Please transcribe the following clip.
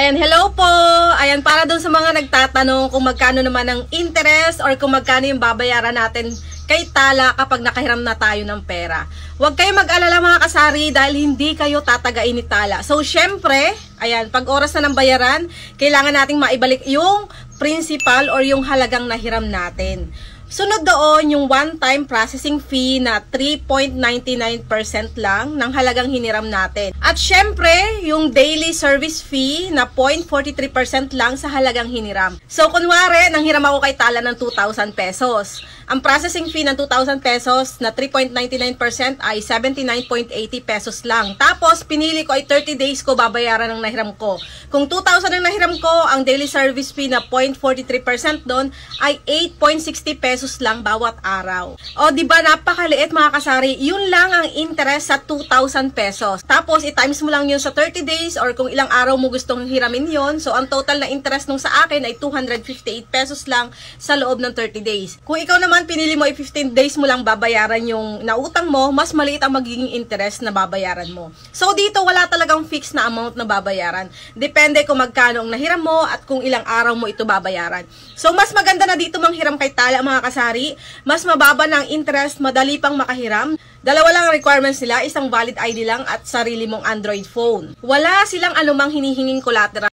Ayan, hello po! Ayan, para dun sa mga nagtatanong kung magkano naman ang interest or kung magkano yung babayaran natin kay Tala kapag nakahiram na tayo ng pera. Huwag kayo mag-alala mga kasari dahil hindi kayo tatagain ni Tala. So, syempre, ayan, pag oras na ng bayaran, kailangan nating maibalik yung principal or yung halagang nahiram natin. Sunod doon yung one-time processing fee na 3.99% lang ng halagang hiniram natin. At syempre, yung daily service fee na 0.43% lang sa halagang hiniram. So, kunwari, nanghiram ako kay Tala ng 2,000 pesos. Ang processing fee ng 2,000 pesos na 3.99% ay 79.80 pesos lang. Tapos, pinili ko ay 30 days ko babayaran ng nahiram ko. Kung 2,000 ang nahiram ko, ang daily service fee na 0.43% doon ay 8.60 pesos lang bawat araw. O, diba napakaliit mga kasari? Yun lang ang interest sa 2,000 pesos. Tapos, i-times mo lang yun sa 30 days or kung ilang araw mo gustong hiramin yun. So, ang total na interest nung sa akin ay 258 pesos lang sa loob ng 30 days. Kung ikaw naman pinili mo ay 15 days mo lang babayaran yung nautang mo, mas maliit ang magiging interest na babayaran mo. So, dito wala talagang fixed na amount na babayaran. Depende kung magkano ang nahiram mo at kung ilang araw mo ito babayaran. So, mas maganda na dito manghiram kay Tala mga kasari. Mas mababa na ang interest, madali pang makahiram. Dalawa lang ang requirements nila, isang valid ID lang at sarili mong Android phone. Wala silang anumang hinihinging collateral.